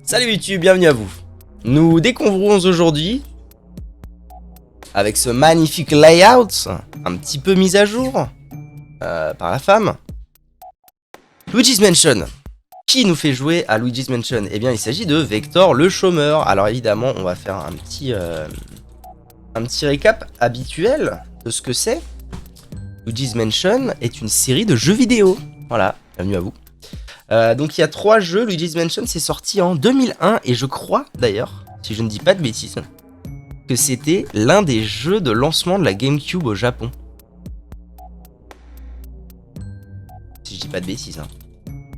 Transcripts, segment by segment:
Salut YouTube, bienvenue à vous. Nous découvrons aujourd'hui, avec ce magnifique layout, un petit peu mis à jour par la femme, Luigi's Mansion. Qui nous fait jouer à Luigi's Mansion? Eh bien, il s'agit de Vector le chômeur. Alors évidemment, on va faire un petit récap habituel de ce que c'est. Luigi's Mansion est une série de jeux vidéo. Voilà, bienvenue à vous. Donc il y a 3 jeux. Luigi's Mansion, c'est sorti en 2001 et je crois d'ailleurs, si je ne dis pas de bêtises, que c'était l'un des jeux de lancement de la GameCube au Japon. Si je dis pas de bêtises, hein.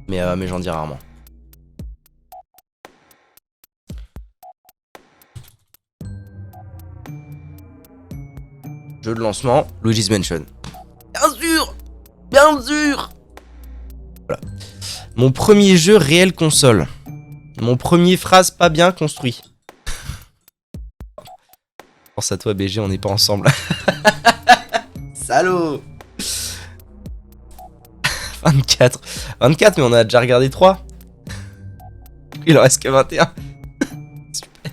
Mais j'en dis rarement. Jeu de lancement, Luigi's Mansion. Bien sûr, bien sûr. Voilà. Mon premier jeu réel console. Mon premier phrase pas bien construit. Pense à toi BG, on n'est pas ensemble. Salaud. 24. 24, mais on a déjà regardé 3. Il en reste que 21. Super.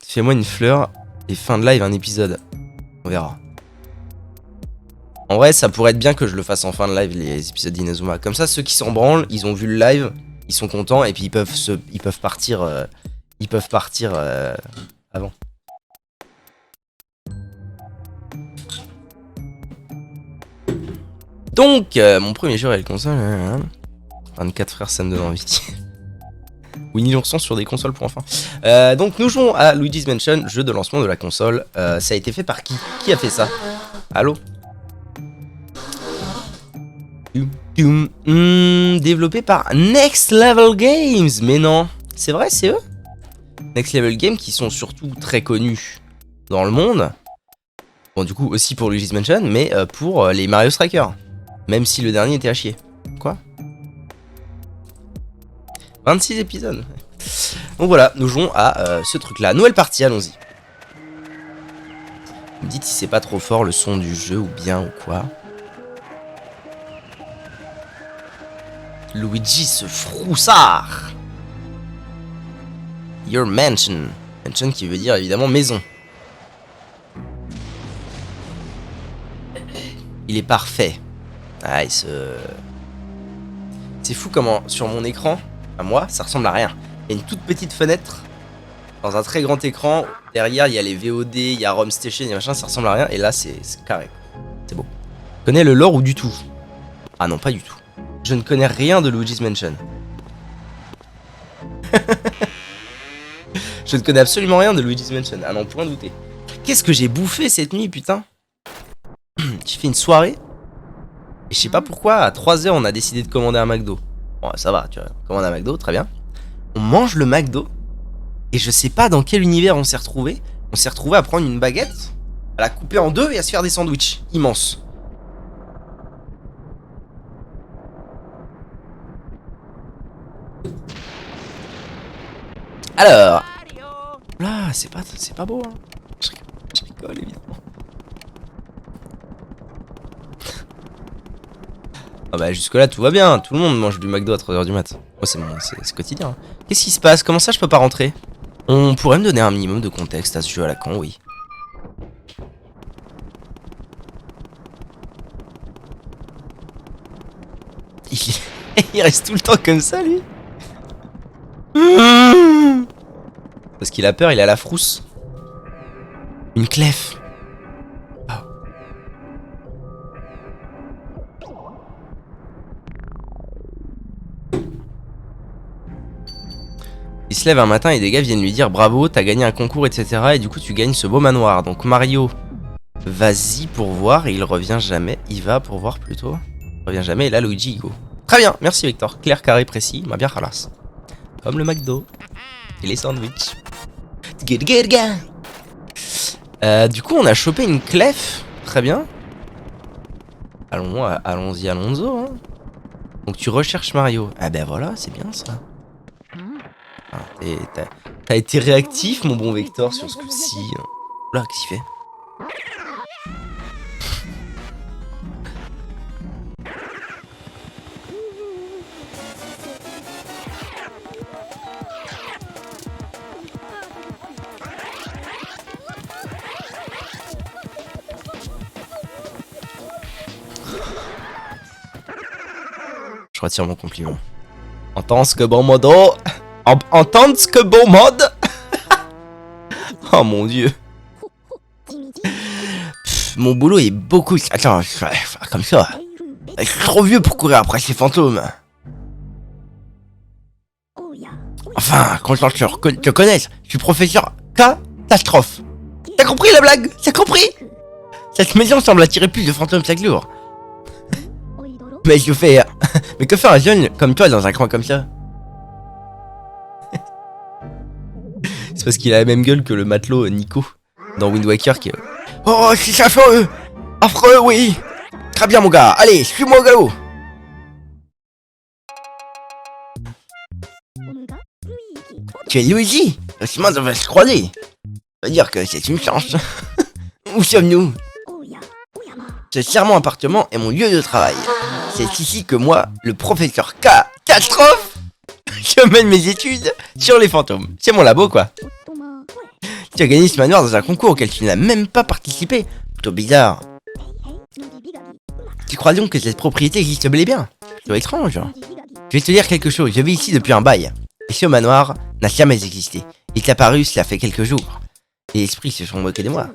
Fais-moi une fleur et fin de live un épisode. On verra. En vrai, ça pourrait être bien que je le fasse en fin de live, les épisodes d'Inazuma. Comme ça, ceux qui s'en branlent, ils ont vu le live, ils sont contents et puis ils peuvent partir avant. Donc, mon premier jeu réel console. 24 frères, ça me donne envie. Winnie l'ourson sur des consoles pour enfants. Donc, nous jouons à Luigi's Mansion, jeu de lancement de la console. Ça a été fait par qui? Qui a fait ça? Allô? Développé par Next Level Games. Mais non, c'est vrai, c'est eux. Next Level Games qui sont surtout très connus dans le monde. Bon, du coup, aussi pour Luigi's Mansion, mais pour les Mario Strikers. Même si le dernier était à chier. Quoi? 26 épisodes. Donc voilà, nous jouons à ce truc-là. Nouvelle partie, allons-y. Vous me dites si c'est pas trop fort le son du jeu ou bien ou quoi. Luigi ce froussard. Your mansion. Mansion qui veut dire évidemment maison. Il est parfait. Nice. C'est fou comment sur mon écran, à moi, ça ressemble à rien. Il y a une toute petite fenêtre dans un très grand écran. Derrière, il y a les VOD, il y a ROM Station, il y a machin, ça ressemble à rien. Et là, c'est carré. C'est beau. Tu connais le lore ou du tout? Ah non, pas du tout. Je ne connais rien de Luigi's Mansion. Je ne connais absolument rien de Luigi's Mansion. Ah non, point douter. Qu'est-ce que j'ai bouffé cette nuit, putain? J'ai fait une soirée. Et je sais pas pourquoi, à 3h, on a décidé de commander un McDo. Bon, ça va, tu vois. Commande un McDo, très bien. On mange le McDo. Et je sais pas dans quel univers on s'est retrouvé. On s'est retrouvé à prendre une baguette, à la couper en deux et à se faire des sandwichs immenses. Alors, là, c'est pas beau, hein. Je rigole, évidemment. Ah bah jusque là tout va bien, tout le monde mange du McDo à 3h du mat. Oh, c'est quotidien. Hein. Qu'est-ce qui se passe? Comment ça je peux pas rentrer? On pourrait me donner un minimum de contexte à ce jeu à la con, oui. Il reste tout le temps comme ça lui. Parce qu'il a peur, il a la frousse. Une clef. Oh. Il se lève un matin et des gars viennent lui dire bravo, t'as gagné un concours, etc. Et du coup tu gagnes ce beau manoir. Donc Mario, vas-y pour voir. Et il revient jamais. Il va pour voir plutôt. Il revient jamais. Et là Luigi, go. Très bien, merci Victor. Clair, carré, précis. M'a bien ralasse. Comme le McDo. Et les sandwichs. Du coup on a chopé une clef. Très bien. Allons-y, allons-y. Hein. Donc tu recherches Mario. Ah ben voilà, c'est bien ça. Ah, t'as été réactif, mon bon Vector, sur ce coup-ci. Oula, qu'est-ce qu'il fait? Je retire mon compliment. En tant que bon modo. En tant que bon mode. Oh mon dieu. Pff, mon boulot est beaucoup... Attends, je vais faire comme ça. Je suis trop vieux pour courir après ces fantômes. Enfin, quand je te connaisse, je suis professeur catastrophe. T'as compris la blague? T'as compris? Cette maison semble attirer plus de fantômes chaque jour. Mais je fais... Mais que fait un jeune comme toi dans un coin comme ça? C'est parce qu'il a la même gueule que le matelot Nico dans Wind Waker qui est... Oh, c'est affreux! Affreux, oui! Très bien mon gars, allez, suis-moi au galop! Tu es Luigi? Le chemin devrait se croiser. Ça veut dire que c'est une chance. Où sommes-nous? Ce charmant appartement est mon lieu de travail. C'est ici que moi, le professeur catastrophe, je mène mes études sur les fantômes. C'est mon labo quoi. Tu as gagné ce manoir dans un concours auquel tu n'as même pas participé. Plutôt bizarre. Tu crois donc que cette propriété existe bel et bien? C'est étrange. Je vais te dire quelque chose, je vis ici depuis un bail. Et ce manoir n'a jamais existé. Il est apparu cela fait quelques jours. Les esprits se sont moqués de moi.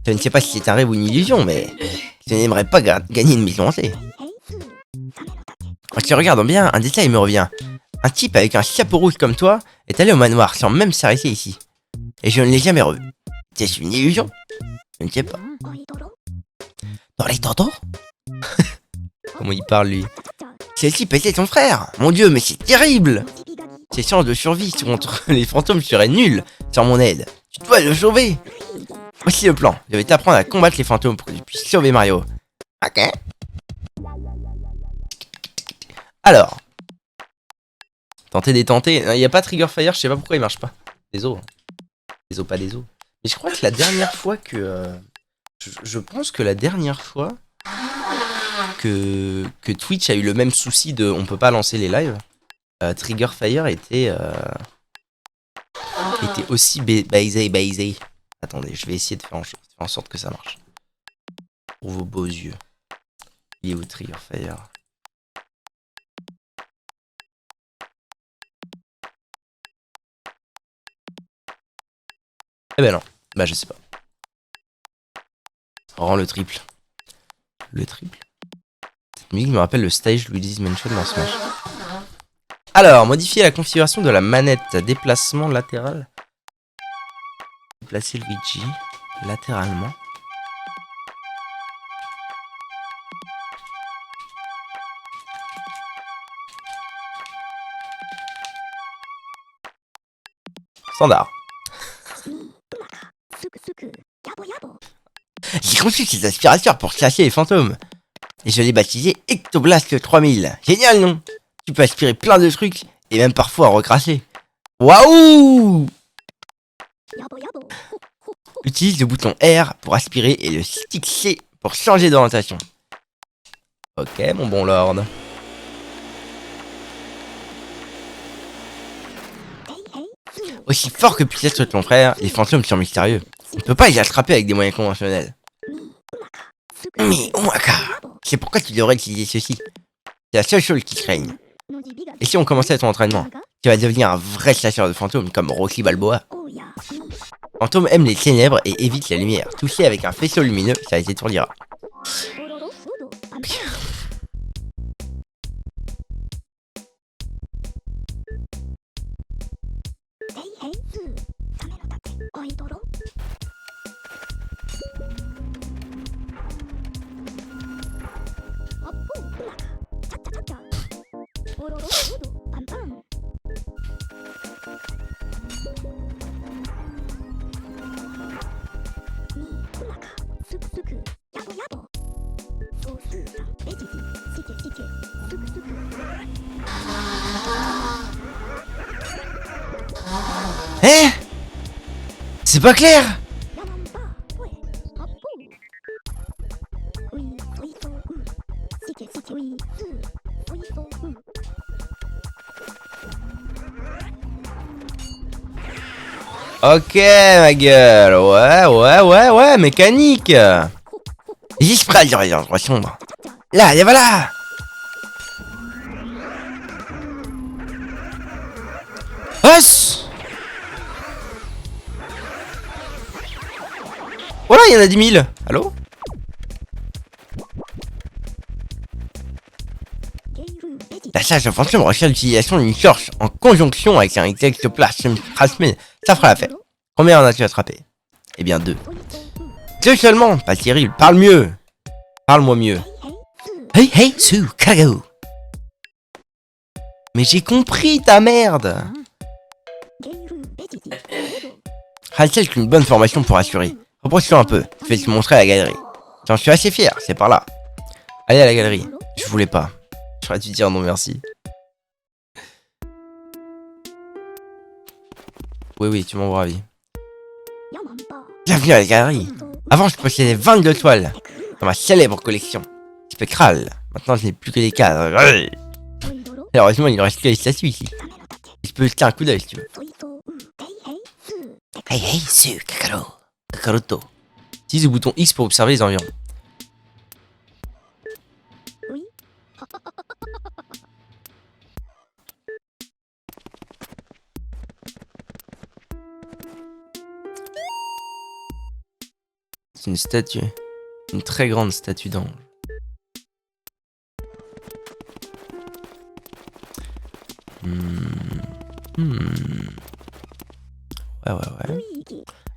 Je ne sais pas si c'est un rêve ou une illusion, mais je n'aimerais pas gagner une maison hantée. En te regardant bien, un détail me revient. Un type avec un chapeau rouge comme toi est allé au manoir sans même s'arrêter ici. Et je ne l'ai jamais revu. C'est une illusion? Je ne sais pas. Dans les tantôt? Comment il parle lui? Ce type était ton frère. Mon dieu, mais c'est terrible. Ses chances de survie contre les fantômes seraient nulles sans mon aide. Tu dois le sauver. Voici le plan. Je vais t'apprendre à combattre les fantômes pour que tu puisses sauver Mario. Ok. Alors. Tenter détenter. Il n'y a pas Trigger Fire, je sais pas pourquoi il marche pas. Des os. Des os, pas des os. Mais je crois que la dernière fois que... je pense que la dernière fois que Twitch a eu le même souci de on peut pas lancer les lives, Trigger Fire était aussi baisé. Attendez, je vais essayer de faire en sorte que ça marche. Pour vos beaux yeux. Il est où Trigger Fire? Eh ben non, bah je sais pas. Rends le triple. Le triple? Cette musique me rappelle le stage Luigi's Mansion dans Smash. Alors, modifier la configuration de la manette. Déplacement latéral. Déplacer Luigi latéralement. Standard. J'ai conçu ces aspirateurs pour chasser les fantômes. Et je l'ai baptisé Ectoblast 3000. Génial, non? Tu peux aspirer plein de trucs et même parfois recrasser. Waouh! Utilise le bouton R pour aspirer et le stick C pour changer d'orientation. Ok, mon bon lord. Aussi fort que puisse être ton frère, les fantômes sont mystérieux. On ne peut pas les attraper avec des moyens conventionnels. Mais Omaka, c'est pourquoi tu devrais utiliser ceci. C'est la seule chose qui craigne. Et si on commençait ton entraînement, tu vas devenir un vrai chasseur de fantômes comme Rocky Balboa. Fantôme aime les ténèbres et évite la lumière. Toucher avec un faisceau lumineux, ça les étourdira. Hein? C'est pas clair? Ok ma gueule, ouais, mécanique. J'y prends les sombre. Là, et voilà. Yes! Voilà, il y en a 10 000. Allô? La charge de fonction recherche l'utilisation d'une source en conjonction avec un ectoplasme transmis. Ça fera l'affaire. Combien en as-tu attrapé? Eh bien 2. 2 seulement, pas terrible. Parle mieux. Parle-moi mieux. Hey, hey, Su, Kagao. Mais j'ai compris ta merde. Rachel, une bonne formation pour assurer. Repose-toi un peu, je vais te montrer à la galerie. J'en suis assez fier, c'est par là. Allez à la galerie. Je voulais pas. J'aurais dû dire non merci. Oui, tu m'envoies ravi. Bienvenue à la galerie. Avant, je possédais 22 toiles dans ma célèbre collection spectrale. Maintenant, je n'ai plus que des cadres. Heureusement, il ne reste que les statues ici. Je peux jeter un coup d'œil si tu veux. Hey, hey, Su, Kakaro. Kakaroto. Utilise le bouton X pour observer les environs. C'est une statue. Une très grande statue d'ange. Ouais.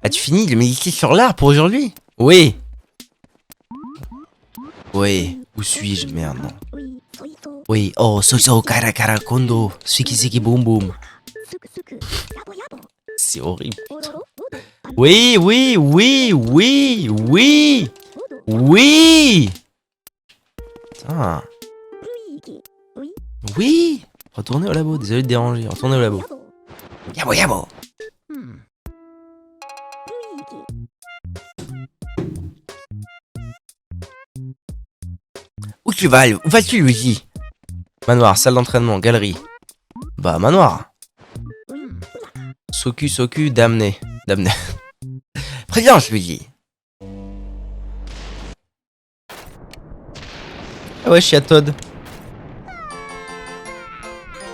As-tu fini de méditer sur l'art pour aujourd'hui? Oui. Oui. Où suis-je? Merde, non. Oui. Oh, soso kara kara kondo. Suki siki boum boum. C'est horrible. Oui. Putain. Oui. Retournez au labo. Désolé de déranger. Retournez au labo. Yabo. Où tu vas? Où vas-tu, Luigi? Manoir, salle d'entraînement, galerie. Bah, manoir. Soku, damné. Présence, Luigi. Ah ouais, je suis à Todd.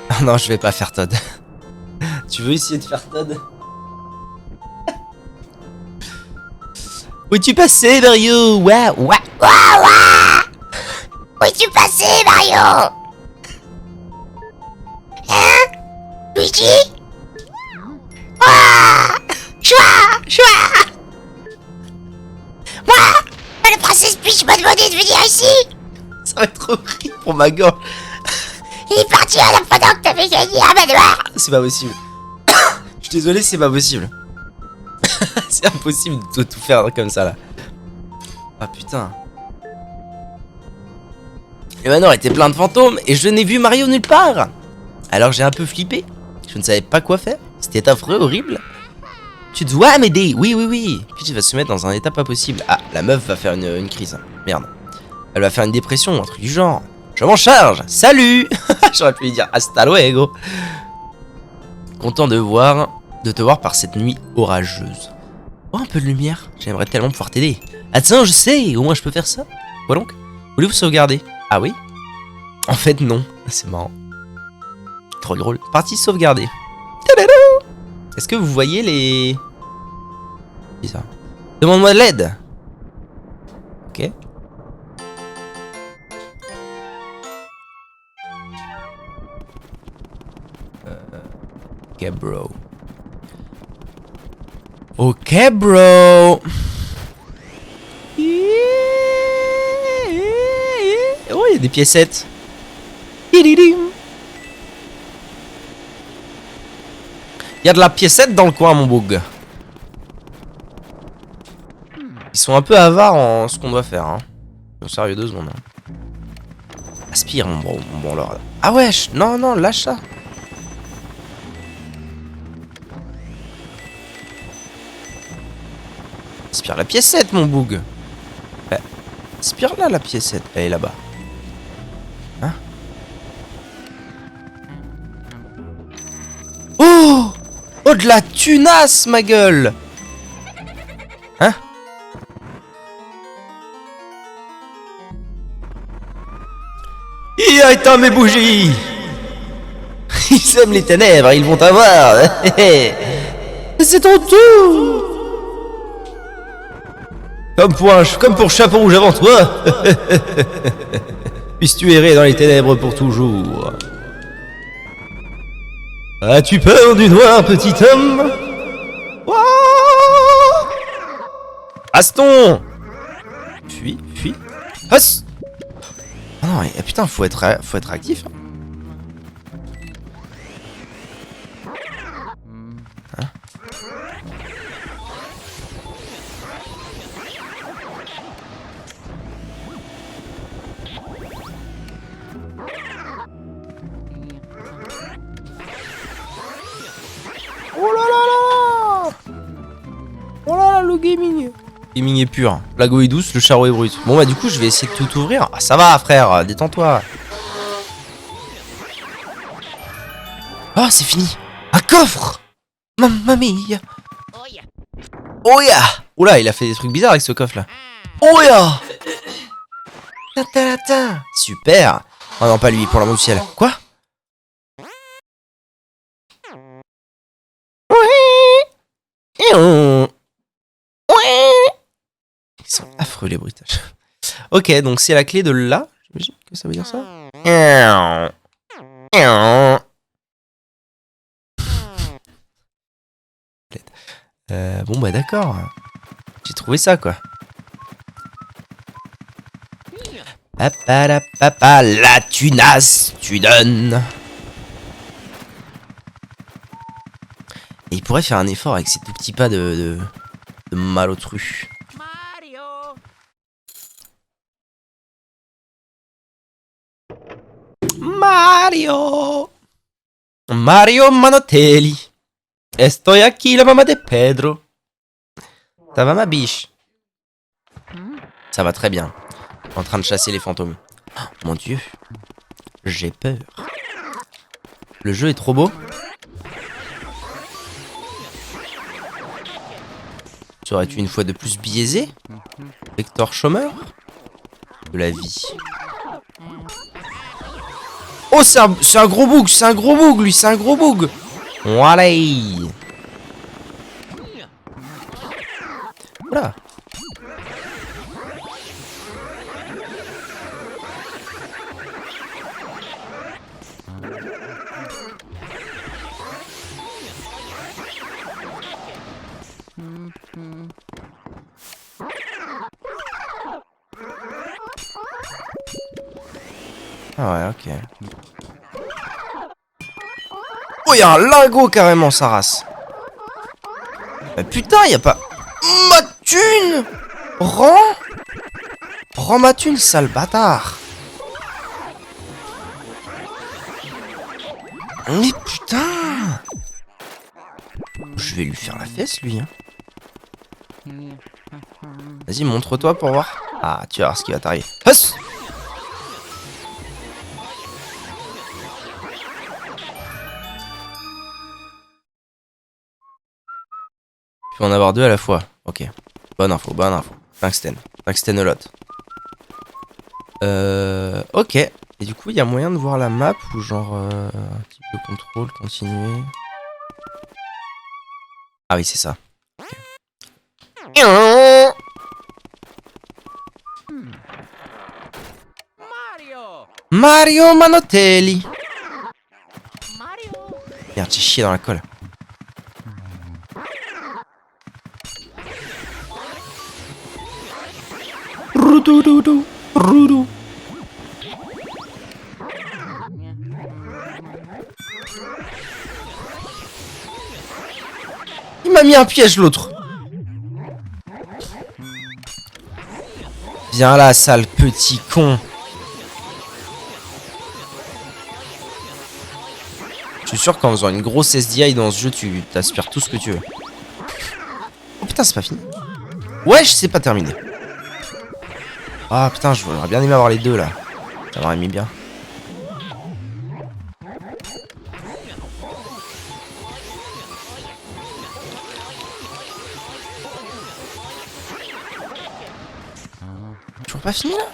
Ah non, je vais pas faire Todd. Tu veux essayer de faire Todd? Où es-tu passé, Mario? Ouah. Où es-tu passé, Mario? Hein? Luigi? Ouah! Choua! Moi, la princesse Peach m'a demandé de venir ici. Ça va être horrible pour ma gorge. Il est parti à la pendant que t'avais gagné un manoir. C'est pas possible. Je suis désolé, c'est pas possible. C'est impossible de tout faire comme ça là. Ah putain. Le manoir était plein de fantômes et je n'ai vu Mario nulle part. Alors j'ai un peu flippé. Je ne savais pas quoi faire. C'était affreux, horrible. Tu dois m'aider. Oui. Puis tu vas se mettre dans un état pas possible. Ah, la meuf va faire une crise. Merde. Elle va faire une dépression, un truc du genre. Je m'en charge. Salut. J'aurais pu lui dire hasta luego. Content de te voir par cette nuit orageuse. Oh, un peu de lumière. J'aimerais tellement pouvoir t'aider. Ah tiens, je sais. Au moins je peux faire ça. Quoi donc? Voulez-vous sauvegarder? Ah oui? En fait, non. C'est marrant. Trop drôle. Partie sauvegardée. Est-ce que vous voyez les... C'est ça. Demande-moi de l'aide. Ok. Ok, bro. Ok, bro. Oh, il y a des piécettes. Il y a de la piécette dans le coin, mon bug. Ils sont un peu avares en ce qu'on doit faire. Hein. Non, sérieux, 2 secondes. Hein. Aspire, mon bon lord. Ah ouais, non, lâche ça. Aspire la piécette, mon bug. Aspire là, la piécette. Elle est là-bas. Hein? Oh, de la tunasse, ma gueule! Hein? Il a éteint mes bougies! Ils aiment les ténèbres, ils vont t'avoir. C'est ton tour. Comme pour Chapeau Rouge avant toi. Puisses-tu errer dans les ténèbres pour toujours. As-tu peur du noir, petit homme? Wouah! Aston! Fuis. Hus! Ah non, putain, faut être actif. Hein? Oh là là là! Oh là là, le gaming! Gaming est pur. La go est douce, le charreau est brut. Bon bah du coup je vais essayer de tout ouvrir. Ah ça va frère, détends-toi. Oh c'est fini. Un coffre. Mamma mia. Oh ya. Oula il a fait des trucs bizarres avec ce coffre là. Oh ya. Super. Oh non pas lui, pour l'amour du ciel. Quoi? Ils sont affreux les bruitages. Ok, donc c'est la clé de là. J'imagine que ça veut dire ça. Bon bah d'accord. J'ai trouvé ça quoi. Papa, la tunasse, tu donnes. Et il pourrait faire un effort avec ses tout petits pas de malotru. Mario Manotelli. Estoy aquí, la mamá de Pedro. Ça va ma biche? Ça va très bien. En train de chasser les fantômes. Oh, mon dieu. J'ai peur. Le jeu est trop beau. Serais-tu une fois de plus biaisé? Vector chômeur de la vie. Oh c'est un gros bug, lui, c'est un gros bug. Voilà. Voilà. Ah ouais, ok. Oh, y'a un lingot carrément, sa race. Mais putain, y'a pas... Ma thune! Rends ma thune, sale bâtard. Mais putain! Je vais lui faire la fesse, lui. Hein. Vas-y, montre-toi pour voir. Ah, tu vas voir ce qui va t'arriver. Huss! Tu peux en avoir deux à la fois. Ok. Bonne info. Tungstène a lot. Ok. Et du coup, il y a moyen de voir la map ou genre un petit peu contrôle, continuer. Ah oui, c'est ça. Okay. Mario Manotelli. Merde, j'ai chié dans la colle. Roudou. Il m'a mis un piège l'autre. Viens là, sale petit con. Je suis sûr qu'en faisant une grosse SDI dans ce jeu, tu t'aspires tout ce que tu veux. Oh putain, c'est pas fini. Wesh, c'est pas terminé. Ah putain, j'aurais bien aimé avoir les deux là. Ça m'aurait mis bien. Toujours pas fini là?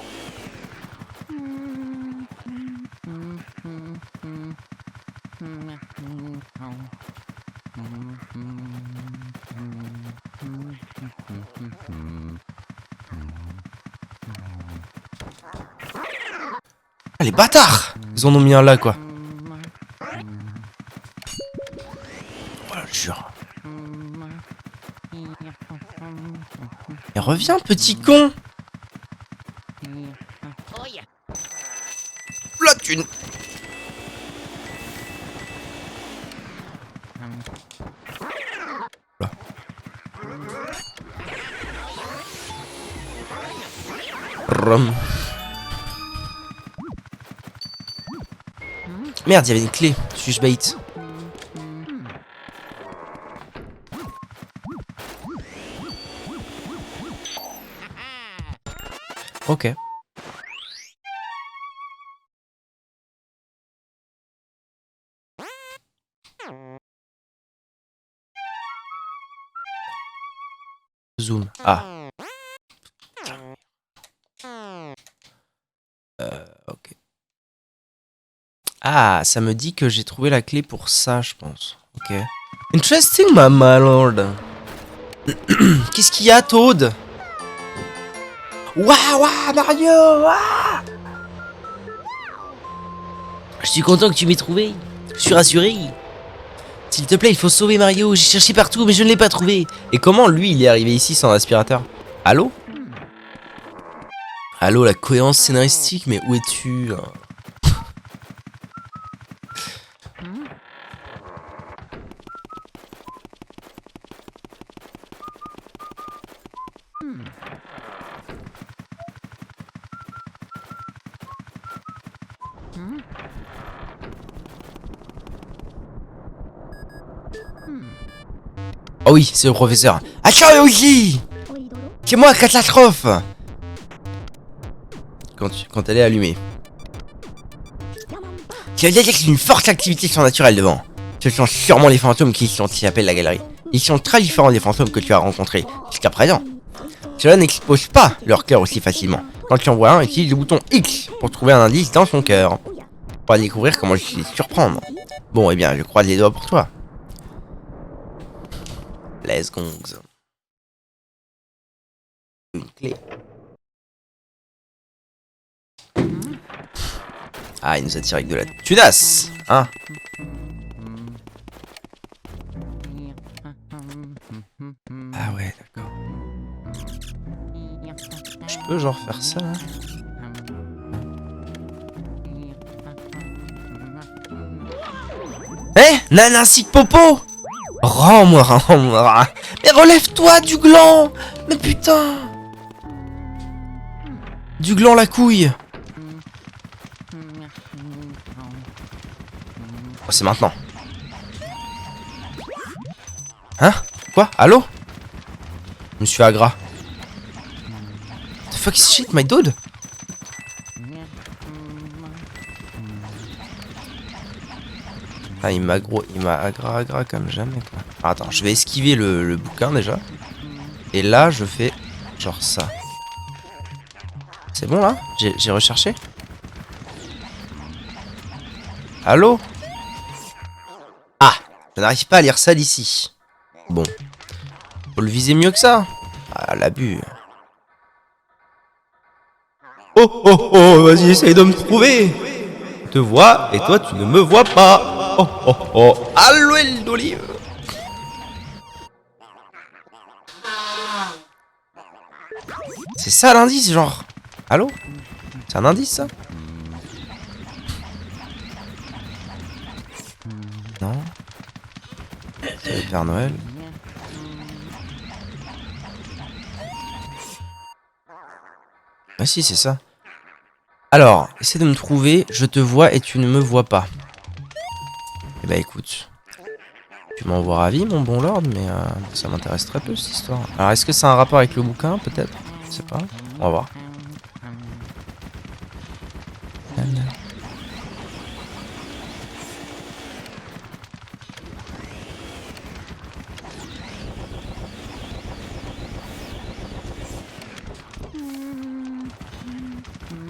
Ah, les bâtards! Ils en ont mis un là, quoi. Voilà, je jure. Et reviens, petit con! La thune! Là. Rum. Merde, il y avait une clé. Suis-je bait? Ok. Zoom. Ah. Ok. Ah, ça me dit que j'ai trouvé la clé pour ça, je pense. Ok. Interesting, my lord. Qu'est-ce qu'il y a, Toad? Waouh, Mario! Waouh! Je suis content que tu m'aies trouvé. Je suis rassuré. S'il te plaît, il faut sauver Mario. J'ai cherché partout, mais je ne l'ai pas trouvé. Et comment, lui, il est arrivé ici sans aspirateur? Allô? Allô, la cohérence scénaristique, mais où es-tu? Oh oui, c'est le professeur. Attention, Yogi! C'est moi, catastrophe! Quand elle est allumée. Tu as dit une forte activité surnaturelle devant. Ce sont sûrement les fantômes qui appellent la galerie. Ils sont très différents des fantômes que tu as rencontrés jusqu'à présent. Cela n'expose pas leur cœur aussi facilement. Quand tu en vois un, utilise le bouton X pour trouver un indice dans son cœur. Pour découvrir comment je suis surprendre. Bon, eh bien, je croise les doigts pour toi. Let's go. Une clé. Ah, il nous attire avec de la tudasse, hein. Ah ouais, d'accord. Je peux genre faire ça, là? Eh, Nanasik Popo! Rends-moi. Mais relève-toi du gland! Mais putain! Du gland la couille! Oh, c'est maintenant. Hein? Quoi? Allô? Monsieur Agra. The fuck is shit, my dude? Ah, il m'a agra comme jamais, quoi. Ah, attends, je vais esquiver le bouquin déjà. Et là, je fais genre ça. C'est bon là? J'ai recherché? Allô? Ah! Je n'arrive pas à lire ça d'ici. Bon. Faut le viser mieux que ça. Ah, l'abus. Oh oh oh, vas-y, essaye de me trouver. Je te vois et toi tu ne me vois pas. Oh oh oh, à l'huile d'olive. C'est ça l'indice, genre. Allô? C'est un indice ça? Non. C'est le Père Noël. Ah si, c'est ça. Alors, essaie de me trouver, je te vois et tu ne me vois pas. Eh bah écoute, tu m'envoies ravi mon bon lord, mais ça m'intéresse très peu cette histoire. Alors est-ce que ça a un rapport avec le bouquin peut-être? Je sais pas, on va voir.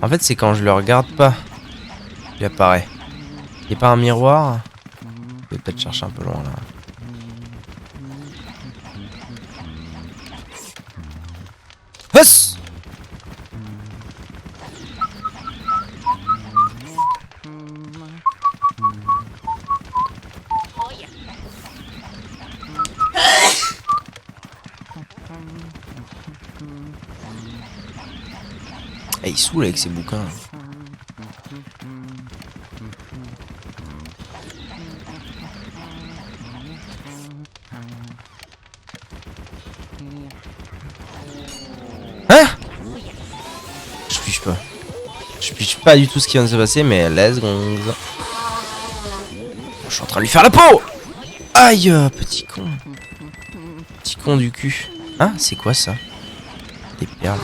En fait c'est quand je le regarde pas, il apparaît. Il n'y a pas un miroir? Je vais peut-être chercher un peu loin là. Huss! Eh, il saoule avec ses bouquins. Hein? Je pige pas du tout ce qui vient de se passer, mais let's go. Je suis en train de lui faire la peau! Aïe, petit con. Petit con du cul. Hein? C'est quoi ça? Des perles.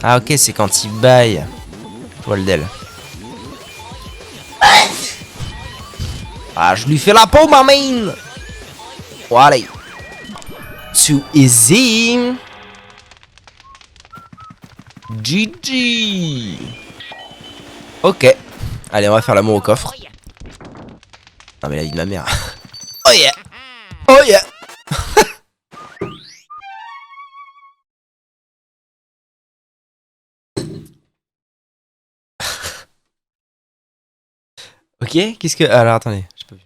Ah ok, c'est quand il baille. Toile d'aile. Ah, je lui fais la peau, ma main. Voilà. Too easy. GG. Ok. Allez, on va faire l'amour au coffre. Non mais la vie de ma mère. Oh yeah. Oh yeah. Ok, qu'est-ce que... Alors attendez, j'ai pas vu.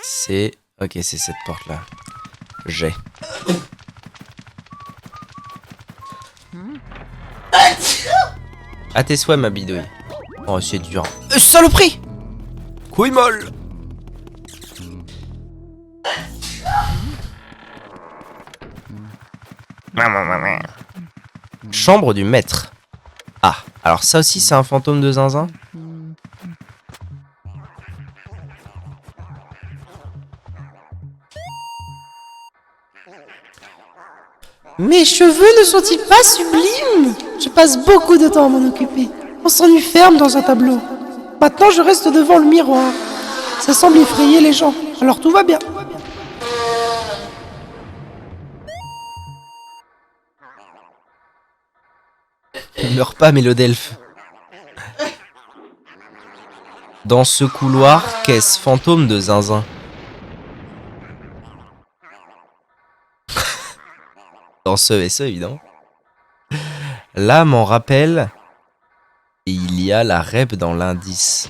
C'est... Ok, c'est cette porte là. J'ai. À tes souhaits, ma bidouille. Oh, c'est dur. Saloperie! Couille molle! Chambre du maître. Ah, alors ça aussi c'est un fantôme de zinzin? Mes cheveux ne sont-ils pas sublimes? Je passe beaucoup de temps à m'en occuper. On s'enferme dans un tableau. Maintenant, je reste devant le miroir. Ça semble effrayer les gens, alors tout va bien. Ne meurs pas, Mélodelphe. Dans ce couloir, qu'est-ce fantôme de zinzin? Dans ce vaisseau, évidemment. Là, m'en rappelle. Et il y a la rep dans l'indice.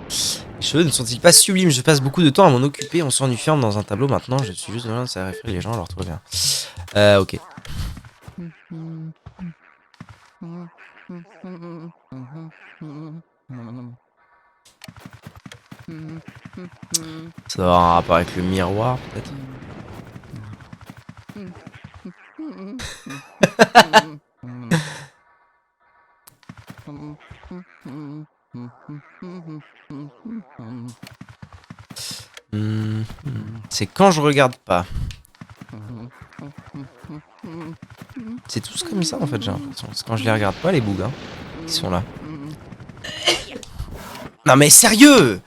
Les cheveux ne sont-ils pas sublimes? Je passe beaucoup de temps à m'en occuper. On s'enferme dans un tableau maintenant. Je suis juste devant, ça réfléchit les gens, alors tout va bien. Ok. Ça doit avoir un rapport avec le miroir, peut-être. C'est quand je regarde pas. C'est tous comme ça en fait, j'ai l'impression. C'est quand je les regarde pas, les bougs, hein, qui sont là. Non mais sérieux!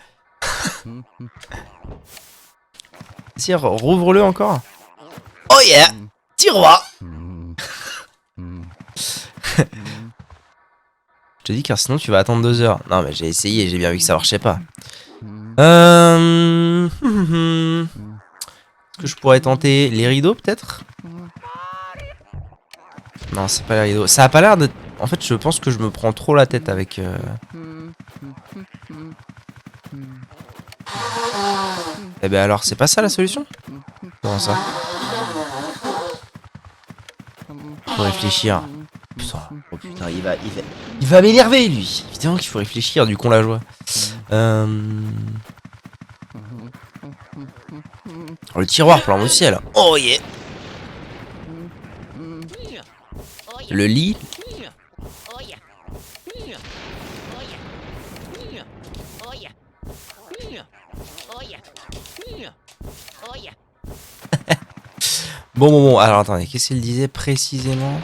Si, rouvre-le encore. Oh yeah! Tiroir! Je te dis car sinon tu vas attendre 2 heures. Non mais j'ai essayé, j'ai bien vu que ça marchait pas. Est-ce que je pourrais tenter les rideaux peut-être? Non, c'est pas les rideaux. Ça a pas l'air de... En fait, je pense que je me prends trop la tête avec... Eh ben alors, c'est pas ça la solution? Comment ça? Faut réfléchir. Putain, oh putain, il va m'énerver lui. Évidemment qu'il faut réfléchir, du con la joie. Oh, le tiroir plan au ciel. Oh yeah. Le lit. Bon. Alors attendez, qu'est-ce qu'il disait précisément?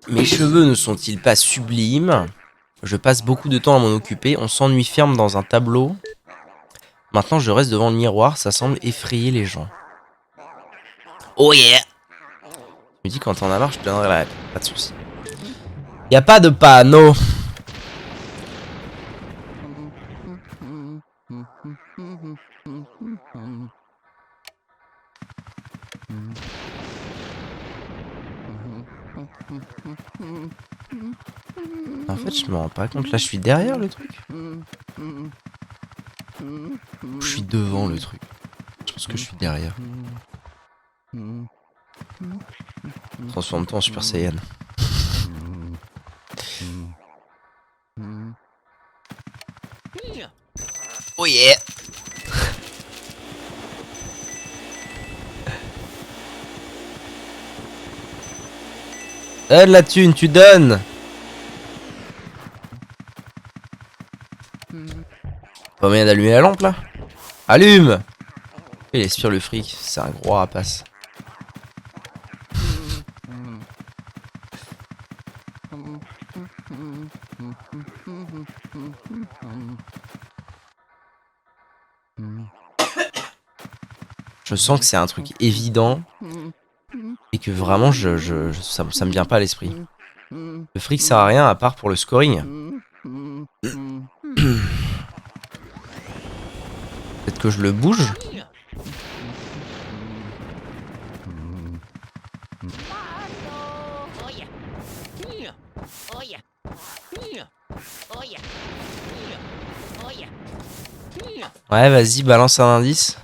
Mes cheveux ne sont-ils pas sublimes? Je passe beaucoup de temps à m'en occuper. On s'ennuie ferme dans un tableau. Maintenant, je reste devant le miroir. Ça semble effrayer les gens. Oh yeah! Je me dis quand on a marre, je te donnerai la réponse. Pas de soucis. Y a pas de panneau. En fait, je me rends pas compte. Là, je suis derrière le truc. Je suis devant le truc. Je pense que je suis derrière. Transforme-toi en Super Saiyan. Oh yeah! Donne la thune, tu donnes! Pas moyen d'allumer la lampe là? Allume! Il aspire le fric, c'est un gros rapace. Je sens que c'est un truc évident et que vraiment ça me vient pas à l'esprit. Le fric sert à rien à part pour le scoring. Peut-être que je le bouge. Ouais, vas-y, balance un indice.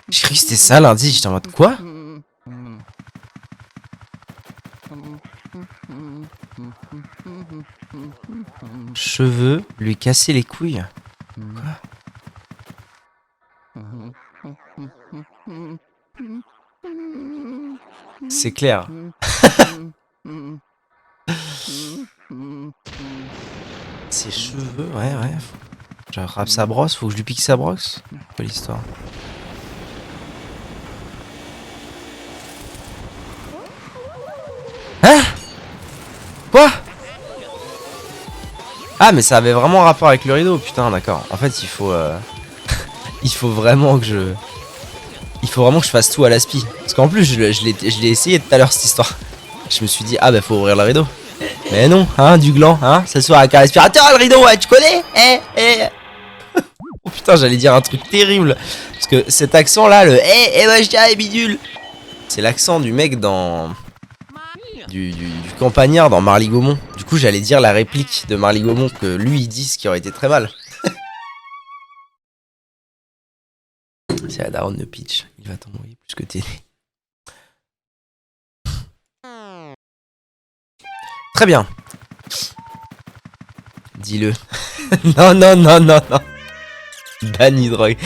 J'ai cru que c'était ça l'indice, j'étais en mode quoi? Cheveux, lui casser les couilles. Quoi? C'est clair. Ses cheveux, ouais. Je rappe sa brosse, faut que je lui pique sa brosse. Quelle l'histoire? Hein? Quoi? Ah mais ça avait vraiment rapport avec le rideau, putain d'accord. En fait il faut il faut vraiment que je fasse tout à l'aspi. Parce qu'en plus je l'ai essayé tout à l'heure cette histoire. Je me suis dit ah bah faut ouvrir le rideau. Mais non, hein, du gland, hein, s'asseoir avec un respirateur, le rideau, ouais, tu connais? Oh putain, j'allais dire un truc terrible. Parce que cet accent là, le moi je dirais bidule. C'est l'accent du mec dans du campagnard dans Marly Gaumont. Du coup, j'allais dire la réplique de Marly Gaumont que lui il dit, ce qui aurait été très mal. C'est la daronne de Peach. Il va t'envoyer plus que t'es. Très bien. Dis-le. Non. Banni drogue.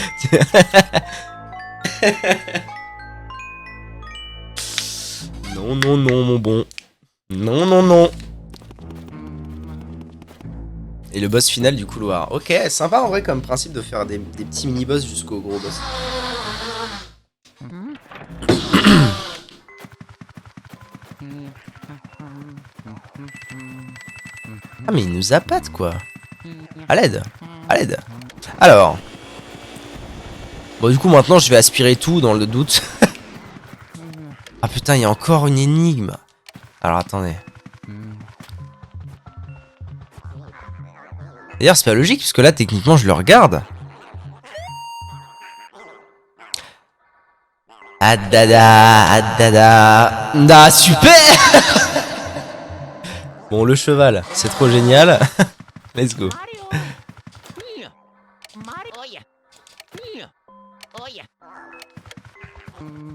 Non, mon bon. Non. Et le boss final du couloir. Ok, sympa en vrai comme principe de faire des petits mini-boss jusqu'au gros boss. Ah mais il nous appâte quoi. À l'aide. Alors. Bon du coup maintenant je vais aspirer tout dans le doute. Ah putain il y a encore une énigme. Alors attendez. D'ailleurs c'est pas logique puisque là techniquement je le regarde. Adada. Ah super. Bon le cheval c'est trop génial. Let's go.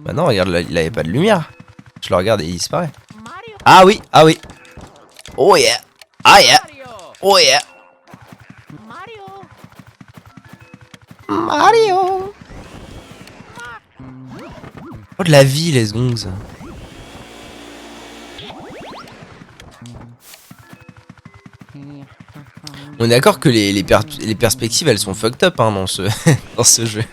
Bah non regarde là, il avait pas de lumière. Je le regarde et il disparaît. Ah oui. Oh yeah. Ah yeah. Oh yeah. Mario. Oh, de la vie, les gongs. On est d'accord que les perspectives, elles sont fucked up hein, dans ce jeu.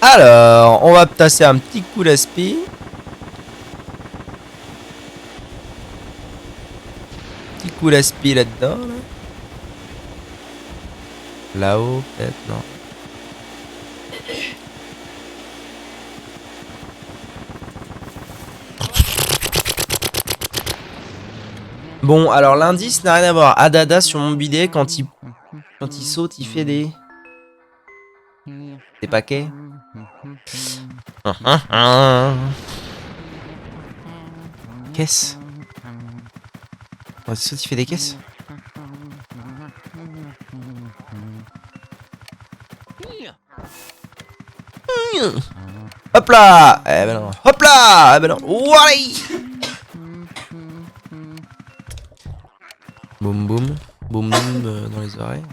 Alors, on va tasser un petit coup d'aspi. Petit coup d'aspi là-dedans. Là-haut, peut-être, non. Bon, alors l'indice n'a rien à voir. Adada sur mon bidet, quand il saute, il fait des paquets. Caisse. Quand il saute, il fait des caisses. Hop là. Eh ben non. Hop là. Eh ben non. Ouais. Boum boum. Boum boum dans les oreilles.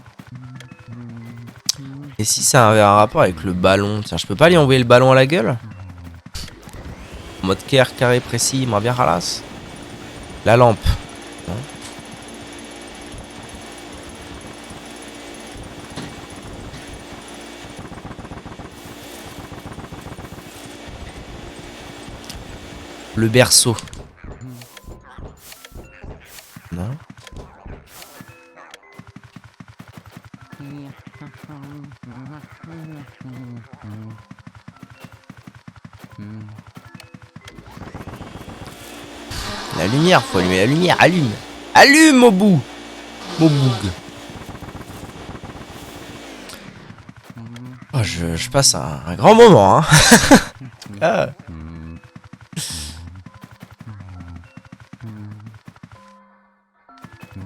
Et si ça avait un rapport avec le ballon? Tiens, je peux pas lui envoyer le ballon à la gueule? En mode carré précis, il m'a bien ralasse. La lampe. Non. Le berceau. Non. La lumière, faut allumer la lumière, allume. Allume au bout. Au boug. Oh, je passe un grand moment, hein. Ah.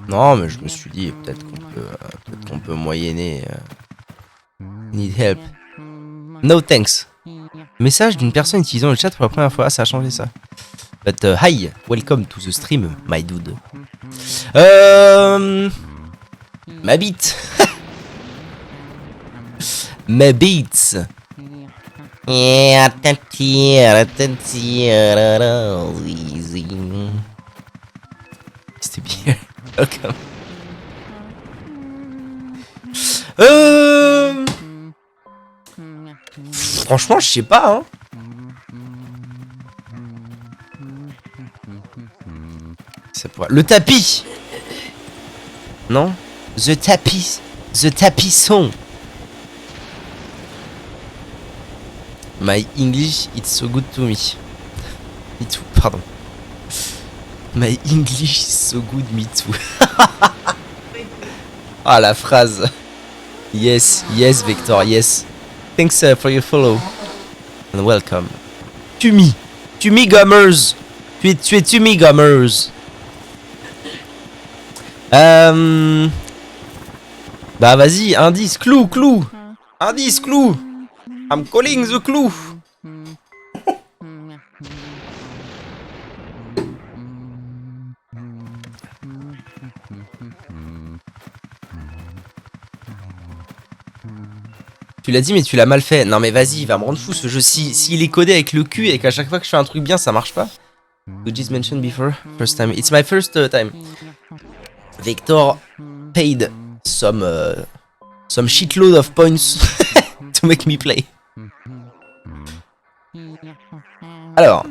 Non, mais je me suis dit, peut-être qu'on peut moyenner. Need help. No thanks. Message d'une personne utilisant le chat pour la première fois, ça a changé ça. But hi, welcome to the stream, my dude. Ma bite. Ma beats. C'était bien. Welcome. Franchement, je sais pas, hein. Ça pourrait... Le tapis. Non. The tapis. The tapisson. My English, it's so good to me. Me too, pardon. My English is so good, me too. Ah, la phrase. Yes, yes, Victor, yes. Thanks for your follow. And welcome. Tumi. Tumi Gummers. Tu es Tumi Gummers. Bah vas-y, indice, clou, clou. Indice, clou. I'm calling the clou. Tu l'as dit mais tu l'as mal fait. Non mais vas-y, il va me rendre fou ce jeu. S'il est codé avec le cul et qu'à chaque fois que je fais un truc bien ça marche pas. Luigi's mentioned before. First time. It's my first time. Victor paid some shitload of points to make me play. Alors.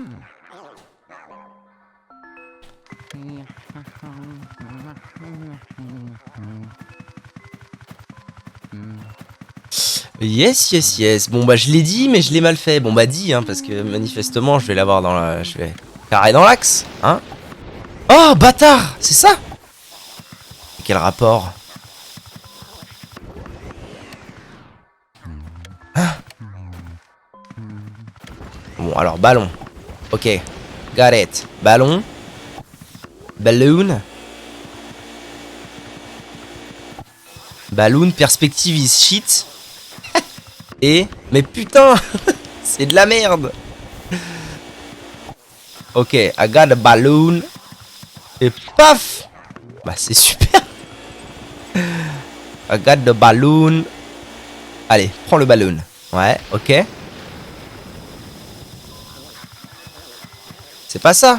Yes, yes, yes. Bon bah je l'ai dit mais je l'ai mal fait. Bon bah dit hein parce que manifestement je vais l'avoir dans la... Je vais carré dans l'axe. Hein. Oh bâtard. C'est ça. Quel rapport? Ah. Bon alors ballon. Ok. Got it. Ballon. Balloon. Balloon. Perspective is shit. Et... Mais putain. C'est de la merde. Ok. I got a balloon. Et paf. Bah c'est super. I got the balloon. Allez, prends le ballon. Ouais, ok. C'est pas ça.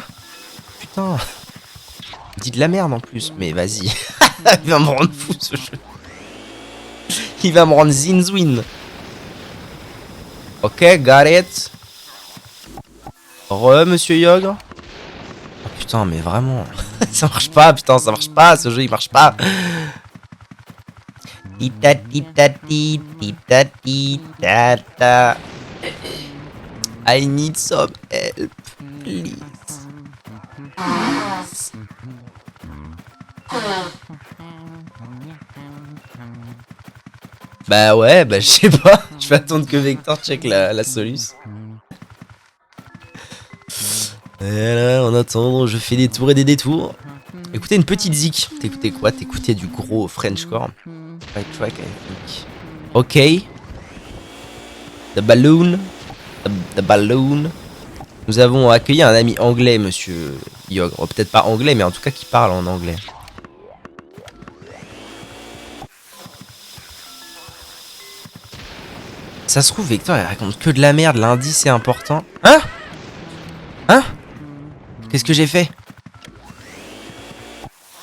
Putain. Il dit de la merde en plus. Mais vas-y. Il va me rendre fou ce jeu. Il va me rendre zinzwin. Ok, got it. Monsieur Yogre. Oh putain, mais vraiment. Ça marche pas, putain, ça marche pas. Ce jeu, il marche pas. I need some help, please. Bah ouais, bah je sais pas. Je vais attendre que Vector check la soluce. Et là, en attendant, je fais des tours et des détours. Écoutez une petite zik. T'écoutais quoi? T'écoutais du gros Frenchcore. Right track, I think. Ok. The balloon. The balloon. Nous avons accueilli un ami anglais, monsieur Yogre. Oh, peut-être pas anglais, mais en tout cas qui parle en anglais. Ça se trouve, Vector, il raconte que de la merde. L'indice c'est important. Hein? Hein? Qu'est-ce que j'ai fait?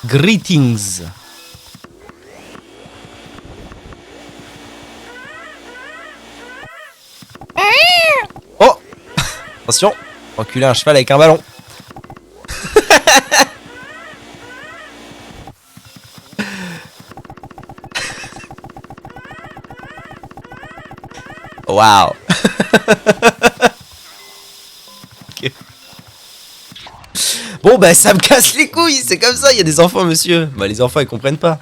Greetings. Oh! Attention, enculer un cheval avec un ballon. Waouh. Okay. Bon bah ça me casse les couilles, c'est comme ça, il y a des enfants monsieur. Bah les enfants ils comprennent pas.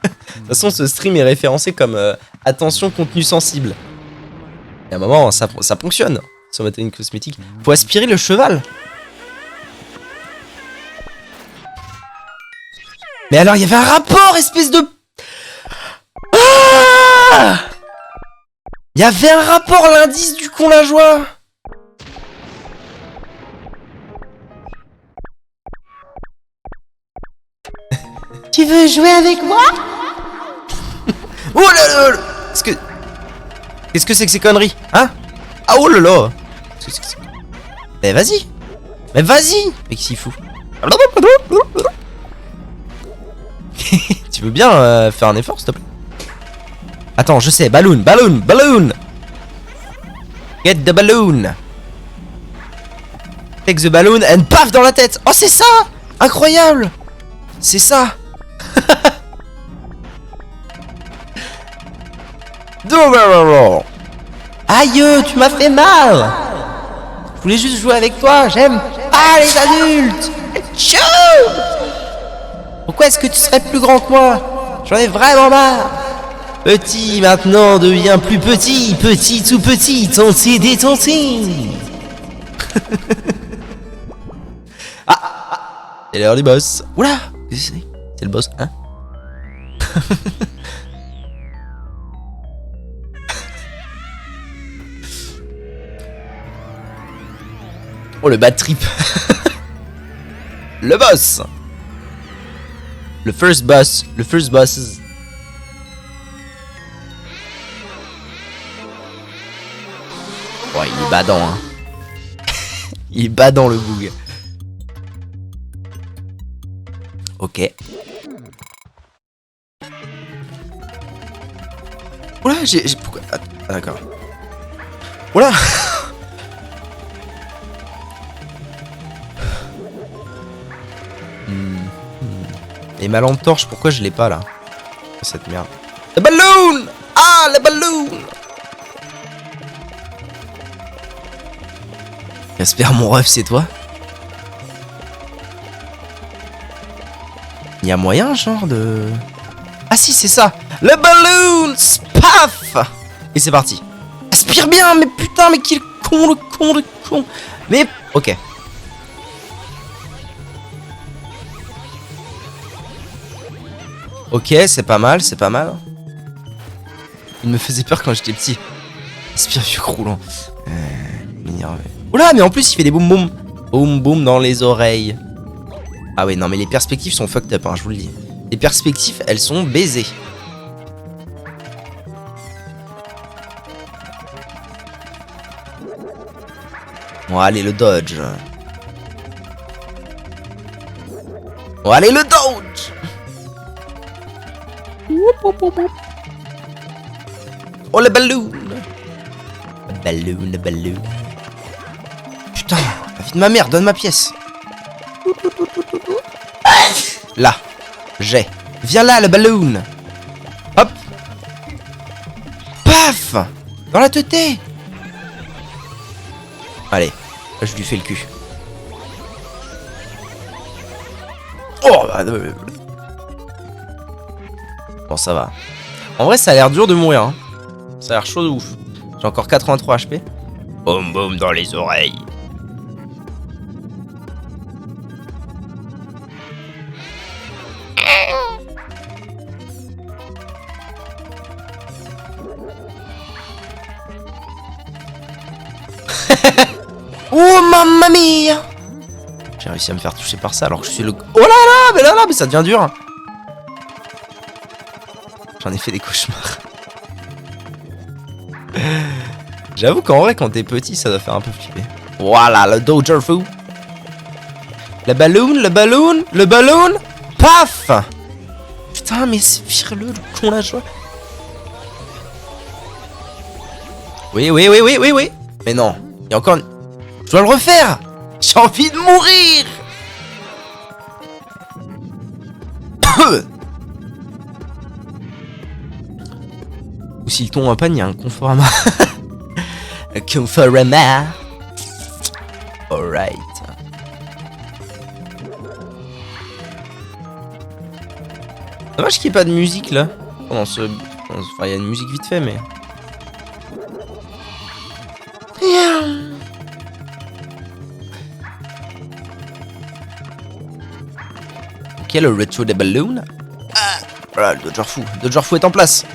De toute façon ce stream est référencé comme attention contenu sensible. Et à un moment ça fonctionne sur matériel cosmétique. Faut aspirer le cheval. Mais alors il y avait un rapport espèce de... Ah! Il y avait un rapport, l'indice du con la joie. Tu veux jouer avec moi? Oh là là. Qu'est-ce que c'est que ces conneries? Hein? Ah oh là là. Qu'est-ce que c'est que ça? Mais vas-y. Mais vas-y. Mais qui s'y fout? Tu veux bien faire un effort s'il te plaît? Attends, je sais, balloon. Get the balloon. Take the balloon and paf dans la tête. Oh c'est ça. Incroyable. C'est ça. Aïe, tu m'as fait mal. Je voulais juste jouer avec toi, j'aime pas les adultes. Tchou. Pourquoi est-ce que tu serais plus grand que moi? J'en ai vraiment marre. Petit maintenant devient plus petit, petit tout petit, tonti détonti. Ah, c'est l'heure du boss. Oula, qu'est-ce que c'est? C'est le boss, hein? Oh le bad trip. Le boss. Le first boss. Oh, il est badant, hein. Il est badant, le boug. Ok. Oula, j'ai... Pourquoi... Ah, d'accord. Oula. Et ma lampe torche, pourquoi je l'ai pas, là? Cette merde. Le ballon. Ah, le ballon. J'espère mon ref c'est toi. Il y a moyen genre de... Ah si c'est ça. Le balloon. Spaf. Et c'est parti. Aspire bien. Mais putain mais qui le con. Mais ok. Ok c'est pas mal. Il me faisait peur quand j'étais petit. Aspire vieux croulant. M'énerver. Oula, mais en plus il fait des boum boum. Boum boum dans les oreilles. Ah ouais, non mais les perspectives sont fucked up, hein, je vous le dis. Les perspectives, elles sont baisées. Bon, allez, le dodge. Bon, allez, le dodge. Oh, le ballon. Le ballon. Putain, la vie de ma mère, donne ma pièce. Là, j'ai. Viens là, le ballon. Hop. Paf. Dans la tête. Allez, là, je lui fais le cul. Oh, bon, ça va. En vrai, ça a l'air dur de mourir. Hein. Ça a l'air chaud de ouf. J'ai encore 83 HP. Boum boum dans les oreilles. Oh mamma mia! J'ai réussi à me faire toucher par ça alors que je suis le... Oh là là, mais ça devient dur. J'en ai fait des cauchemars. J'avoue qu'en vrai, quand t'es petit, ça doit faire un peu flipper. Voilà, le Dodger fou. Le ballon. Paf! Putain, mais vire-le, le con la joie. Oui. Mais non, il y a encore... Je dois le refaire. J'ai envie de mourir. Ou si le ton en panne, il y a un Conforama. Un Conforama. Alright. Dommage qu'il n'y ait pas de musique là. Pendant ce... Enfin, il y a une musique vite fait, mais... Ok, le retro des ballons. Voilà, le Dodger fou. Le Dodger fou est en place.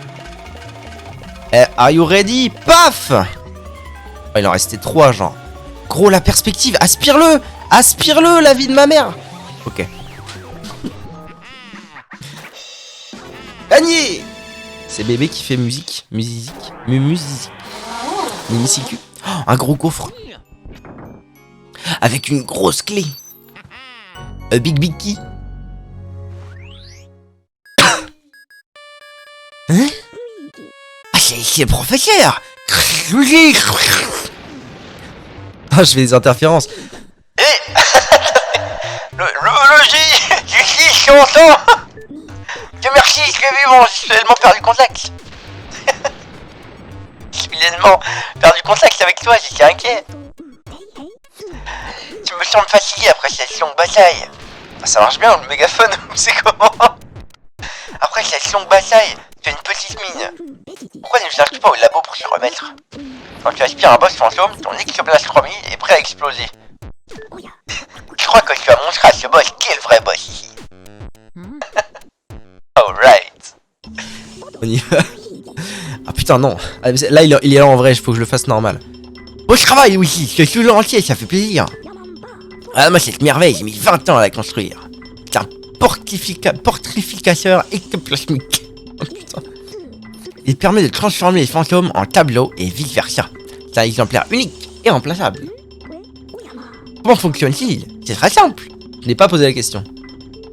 Are you ready? Paf! Oh, il en restait 3, genre. Gros, la perspective. Aspire-le! Aspire-le, la vie de ma mère! Ok. Gagné! C'est bébé qui fait musique. Musique. Mimicicu. Oh, un gros coffre. Avec une grosse clé. A big key. Hein? Ah, c'est le professeur. Ah, je fais des interférences. L'homologie du 6 longtemps. Dieu merci, j'ai vu mon soudainement perdu contact. Soudainement perdu contact avec toi, j'étais inquiet. Tu me sembles fatigué après cette longue bataille. Ça marche bien le mégaphone, c'est comment? Après cette longue bataille, tu as une petite mine. Pourquoi ne cherches pas au labo pour se remettre? Quand tu aspires un boss fantôme, ton ectoplasme chromie est prêt à exploser. Je crois que tu as montré à ce boss qui est le vrai boss ici. Alright. On y va. Ah putain, non. Là, il est là en vrai, il faut que je le fasse normal. Bon travail, oui, c'est tout entier, ça fait plaisir. Ah, moi, cette merveille, j'ai mis 20 ans à la construire. C'est un portrificateur ectoplasmique. Oh putain. Il permet de transformer les fantômes en tableaux et vice versa. C'est un exemplaire unique et remplaçable. Comment fonctionne-t-il? C'est très simple. Je n'ai pas posé la question.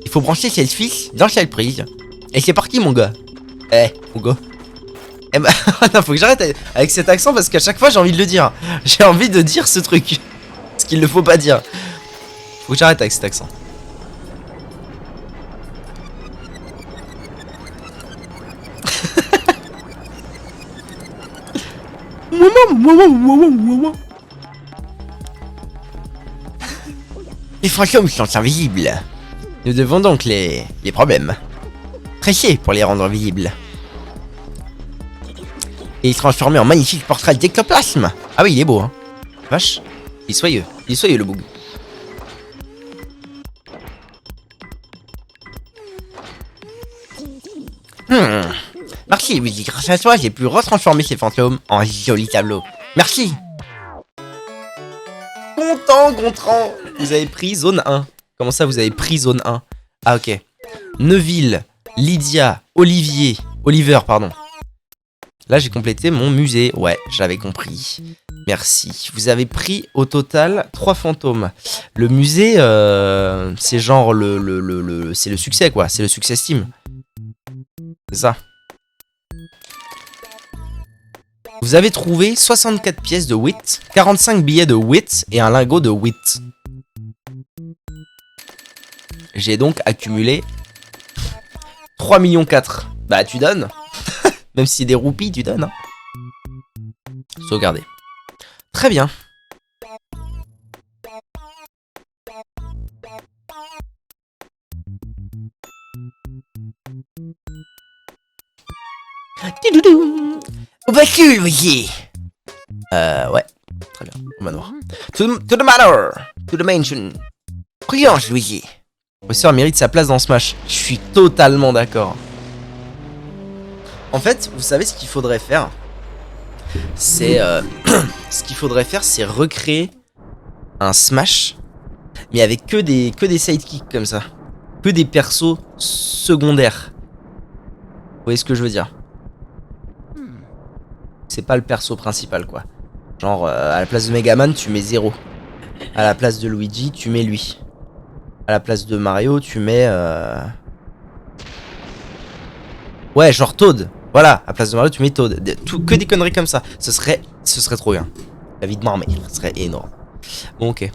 Il faut brancher cette fiche dans cette prise. Et c'est parti, mon gars. Mon gars. Bah, non, faut que j'arrête avec cet accent parce qu'à chaque fois j'ai envie de le dire. J'ai envie de dire ce truc. Ce qu'il ne faut pas dire. Faut que j'arrête avec cet accent. Les fantômes sont invisibles. Nous devons donc les problèmes. Presser pour les rendre visibles. Et transformer en magnifique portrait d'ectoplasme. Ah oui, il est beau, hein. Vache. Il est soyeux le boug. Merci, Luigi. Grâce à toi, j'ai pu retransformer ces fantômes en jolis tableaux. Merci. Content, Gontran. Vous avez pris zone 1. Comment ça, vous avez pris zone 1? Ah, ok. Neuville, Lydia, Oliver, pardon. Là, j'ai complété mon musée. Ouais, j'avais compris. Merci. Vous avez pris au total 3 fantômes. Le musée, c'est genre c'est le succès, quoi. C'est le succès Steam. C'est ça. Vous avez trouvé 64 pièces de wit, 45 billets de wit et un lingot de wit. J'ai donc accumulé 3,4 millions. Bah, tu donnes. Même si c'est des roupies, tu donnes. Hein. Sauvegarder. Très bien. Au vacu, voyez. Ouais. Très bien. Au manoir. To the manor. To the mansion. Prions, voyez. Le professeur mérite sa place dans Smash. Je suis totalement d'accord. En fait, vous savez ce qu'il faudrait faire? C'est ce qu'il faudrait faire, c'est recréer un Smash, mais avec que des sidekicks comme ça, que des persos secondaires. Vous voyez ce que je veux dire? C'est pas le perso principal, quoi. Genre à la place de Megaman, tu mets 0. À la place de Luigi, tu mets lui. À la place de Mario, tu mets ouais, genre Toad. Voilà, à la place de Mario, tu mets Toad. Que des conneries comme ça. Ce serait trop bien. La vie de ma mère, ce serait énorme. Bon, ok.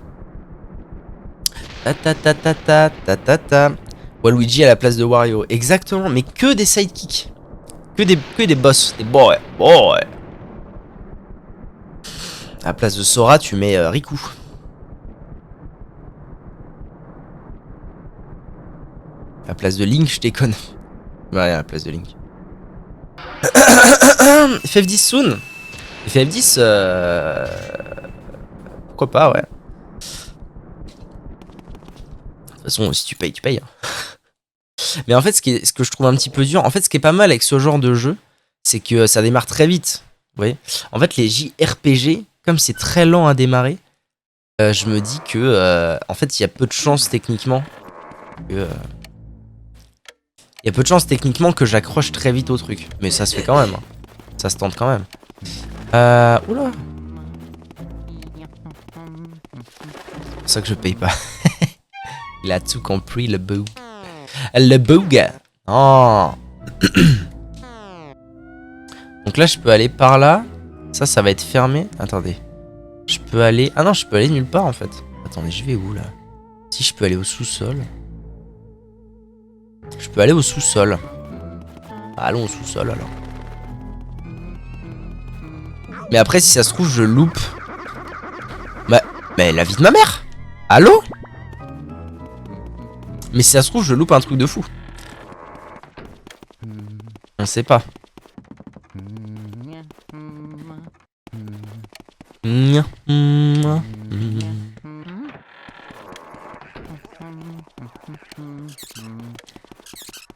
Ta. Waluigi à la place de Wario. Exactement, mais que des sidekicks. Que des boss. Des boys. À la place de Sora, tu mets Riku. À la place de Link, je déconne. Ouais, à la place de Link. FF10 soon. FF10, pourquoi pas, ouais. De toute façon, si tu payes, tu payes. Mais en fait, ce que je trouve un petit peu dur, en fait, ce qui est pas mal avec ce genre de jeu, c'est que ça démarre très vite. Vous voyez ? En fait, les JRPG, comme c'est très lent à démarrer, je me dis que, en fait, il y a peu de chances techniquement que... Il y a peu de chances techniquement que j'accroche très vite au truc. Mais ça se fait quand même. Hein. Ça se tente quand même. Oula. C'est pour ça que je paye pas. Il a tout compris, le bug. Le bug. Oh. Donc là, je peux aller par là. Ça va être fermé. Attendez. Je peux aller... Ah non, je peux aller nulle part en fait. Attendez, je vais où là? Si je peux aller au sous-sol. Je peux aller au sous-sol. Allons au sous-sol alors. Mais après, si ça se trouve, je loupe. Mais la vie de ma mère. Allô? Mais si ça se trouve, je loupe un truc de fou. On sait pas.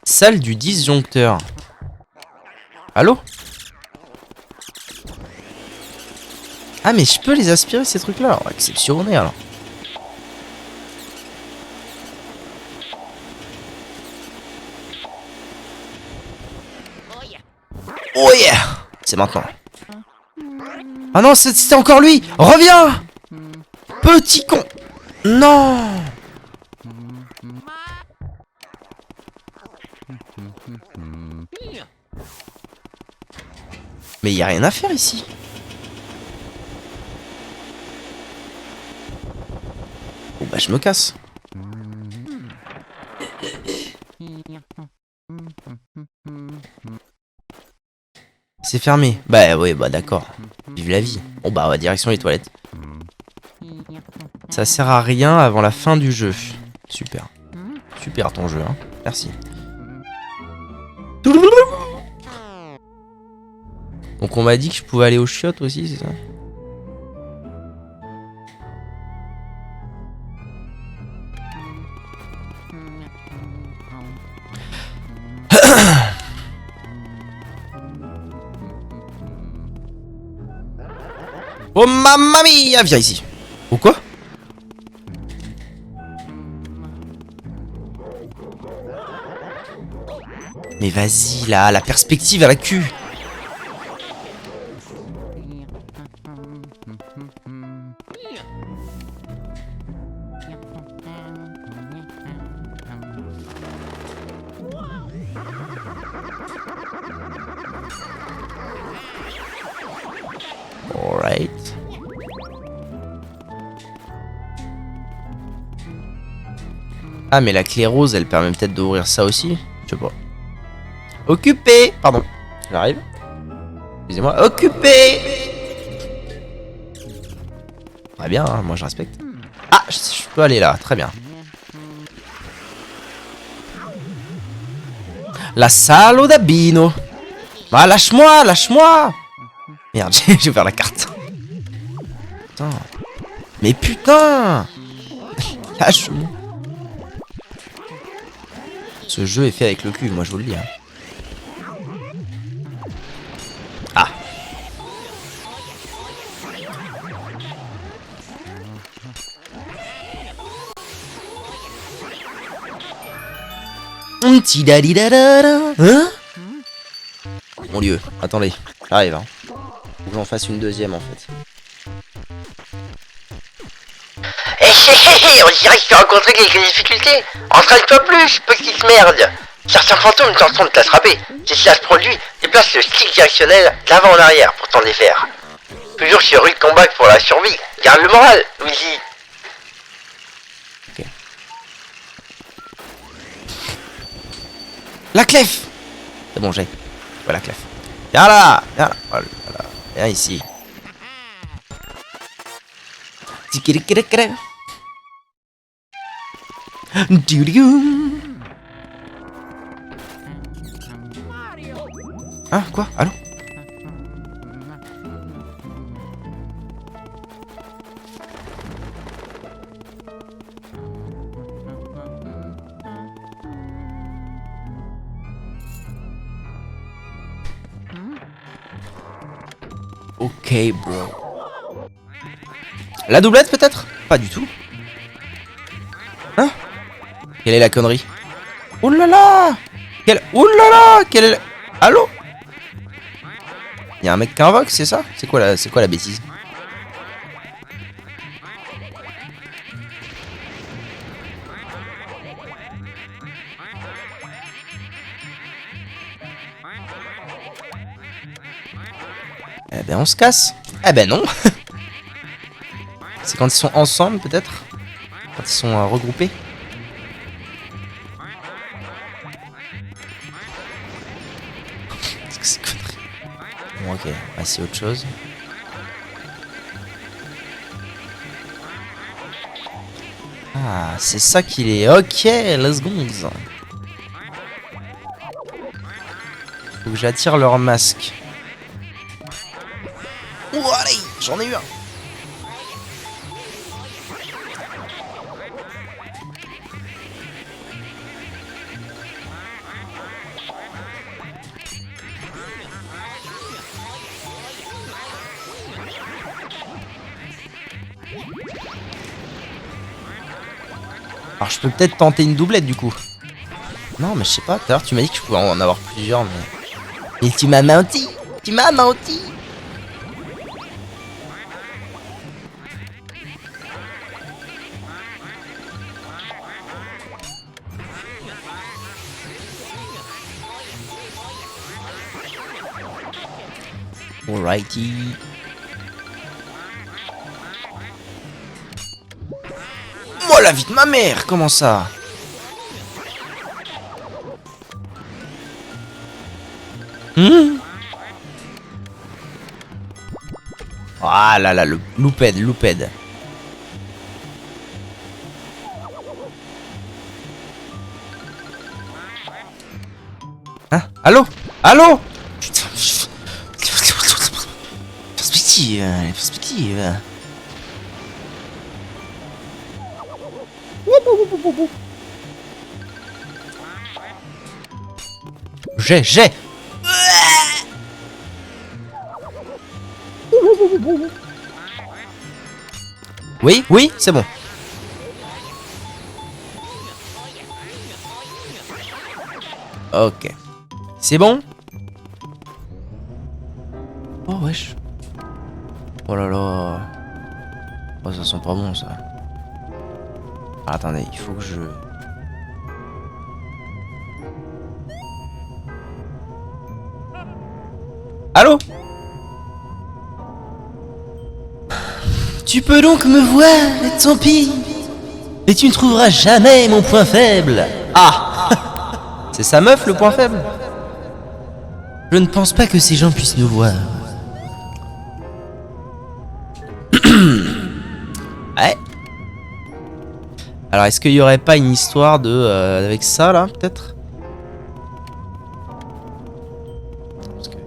Salle du disjoncteur. Allô? Ah mais je peux les aspirer ces trucs là. Oh, exceptionnel alors. Oh yeah. C'est maintenant. Ah non, c'était encore lui. Reviens. Petit con. Non. Mais y a rien à faire ici. Bon bah je me casse. C'est fermé. Bah ouais, bah d'accord. Vive la vie. Bon bah direction les toilettes. Ça sert à rien avant la fin du jeu. Super. Super ton jeu, hein. Merci. Donc on m'a dit que je pouvais aller aux chiottes aussi, c'est ça? Oh mamma mia, viens ici. Ou quoi? Mais vas-y là, la perspective à la cul. Ah, mais la clé rose, elle permet peut-être d'ouvrir ça aussi. Je sais pas. Occupé. Pardon. J'arrive. Excusez-moi. Occupé. Très bien, hein, moi je respecte. Ah, je peux aller là. Très bien. La salle d'Abino. Ah, lâche-moi, lâche-moi. Merde, j'ai ouvert la carte. Putain. Mais putain. Lâche-moi. Ce jeu est fait avec le cul, moi je vous le dis. Hein. Ah. Hein? Mon Dieu, attendez, j'arrive. Hein. Faut que j'en fasse une deuxième en fait. On dirait que tu as rencontré quelques difficultés. Entraîne-toi plus, petite merde. Certains fantômes tenteront de t'attraper. Si cela se produit, déplace le stick directionnel d'avant en arrière pour t'en défaire. Toujours sur rude combat pour la survie. Garde le moral, Luigi. Ok. La clef. C'est bon, j'ai. Voilà la clef. Viens là, viens là. Voilà. Viens ici. Ah, quoi? Allô? Ok, bro. La doublette, peut-être? Pas du tout. Hein? Quelle est la connerie? Oh là là! Oh là là! Quelle est la... Allô? Y'a un mec qui invoque, c'est ça? C'est quoi la bêtise? Eh ben on se casse. Eh ben non. C'est quand ils sont ensemble peut-être? Quand ils sont regroupés? Qu'est-ce que c'est connerie? Bon ok, bah, c'est autre chose. Ah, c'est ça qu'il est. Ok, let's go. Faut que j'attire leur masque. Oh, allez, j'en ai eu un. Alors je peux peut-être tenter une doublette du coup. Non mais je sais pas, tout à l'heure tu m'as dit que je pouvais en avoir plusieurs mais... Mais tu m'as menti. Tu m'as menti. Alrighty. Oh la vie de ma mère, comment ça? Ah là là, le louped. Hein? Allô? Allô? Putain, perspective. J'ai. Oui, c'est bon. Ok. C'est bon? Oh wesh. Oh là là. Oh ça sent pas bon ça. Ah, attendez, il faut que je... Allô? Tu peux donc me voir, tant pis. Mais tu ne trouveras jamais mon point faible. Ah. C'est sa meuf le point faible? Je ne pense pas que ces gens puissent nous voir. Ouais. Alors est-ce qu'il y aurait pas une histoire de avec ça là peut-être? Parce que...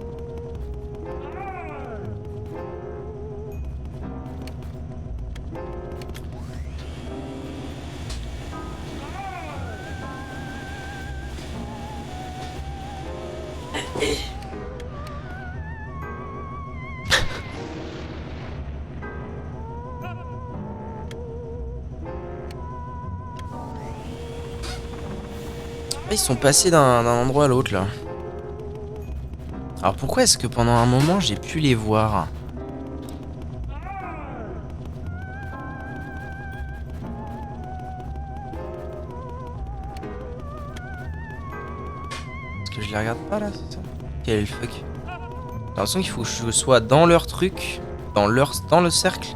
Ils sont passés d'un endroit à l'autre là. Alors pourquoi est-ce que pendant un moment j'ai pu les voir? Est-ce que je les regarde pas là, c'est ça? Quel est le fuck? J'ai l'impression qu'il faut que je sois dans leur truc, dans le cercle.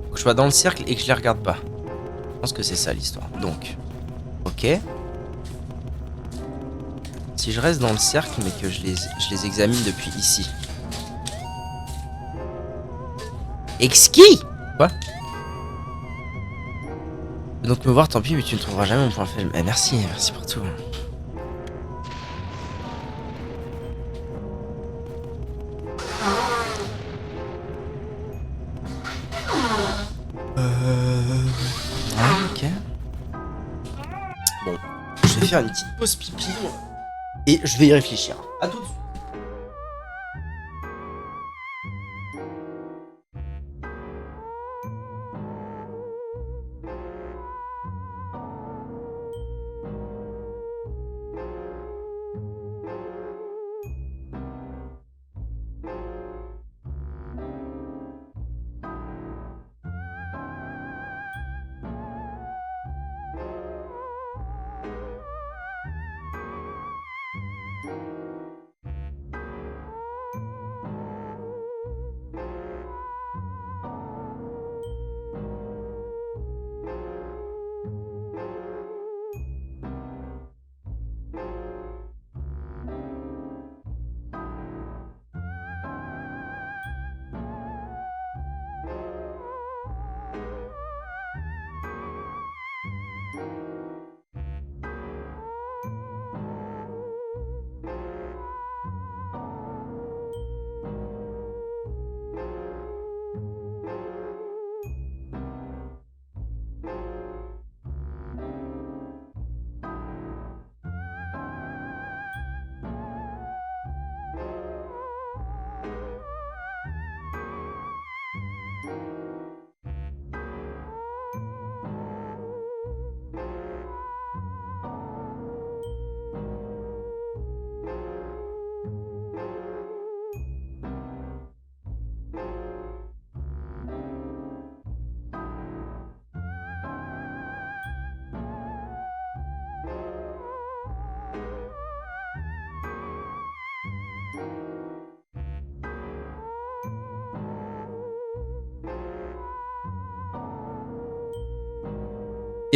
Faut que je sois dans le cercle et que je les regarde pas. Je pense que c'est ça l'histoire. Donc, ok. Si je reste dans le cercle mais que je les examine depuis ici. Exquis. Quoi? Donc me voir, tant pis, mais tu ne trouveras jamais mon point faible. Eh, merci pour tout. Ok. Bon, je vais faire une petite pause pipi et je vais y réfléchir. À tout de suite.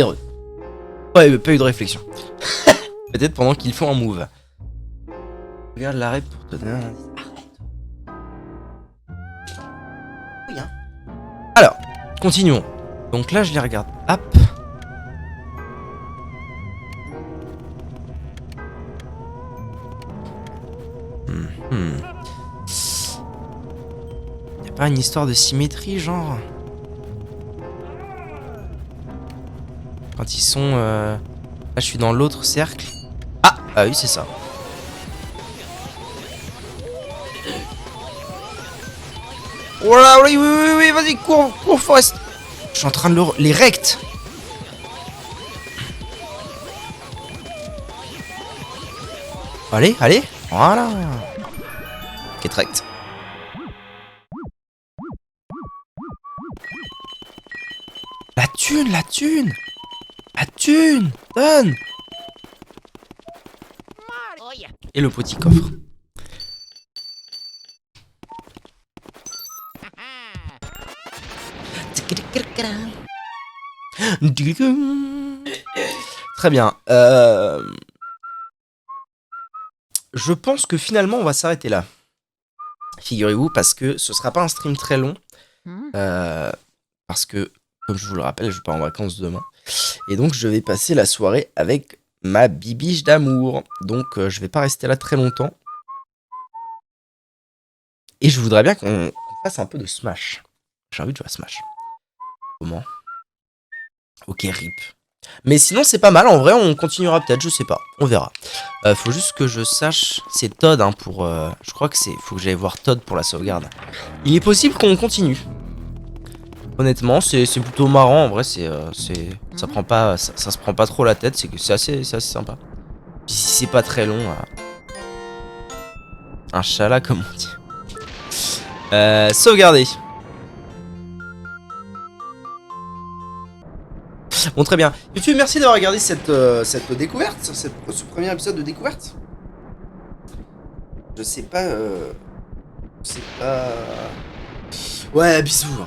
Heureux. Ouais, pas eu de réflexion. Peut-être pendant qu'ils font un move. Regarde l'arrêt pour te donner un indice. Oui, hein. Alors, continuons. Donc là, je les regarde. Hop. Y'a pas une histoire de symétrie, genre? Quand ils sont... Là, je suis dans l'autre cercle. Ah oui, c'est ça. Oh là, oui, vas-y, cours, Forest. Je suis en train de les rectes. Allez, voilà. Ok, rect. La thune. Donne. Et le petit coffre. Très bien. Je pense que finalement on va s'arrêter là. Figurez-vous, parce que ce sera pas un stream très long. Parce que, comme je vous le rappelle, je pars en vacances demain. Et donc je vais passer la soirée avec ma bibiche d'amour. Donc je vais pas rester là très longtemps. Et je voudrais bien qu'on fasse un peu de Smash. J'ai envie de jouer à Smash. Comment? Ok, rip. Mais sinon c'est pas mal, en vrai on continuera peut-être, je sais pas, on verra. Faut juste que je sache, c'est Todd hein, pour... je crois que c'est... Faut que j'aille voir Todd pour la sauvegarde. Il est possible qu'on continue. Honnêtement, c'est plutôt marrant, en vrai ça prend pas... Ça se prend pas trop la tête, c'est assez sympa. Puis si c'est pas très long... un chala comme on dit. Sauvegarder. Bon, très bien. YouTube, merci d'avoir regardé cette découverte, ce premier épisode de découverte. Je sais pas... Ouais, bisous.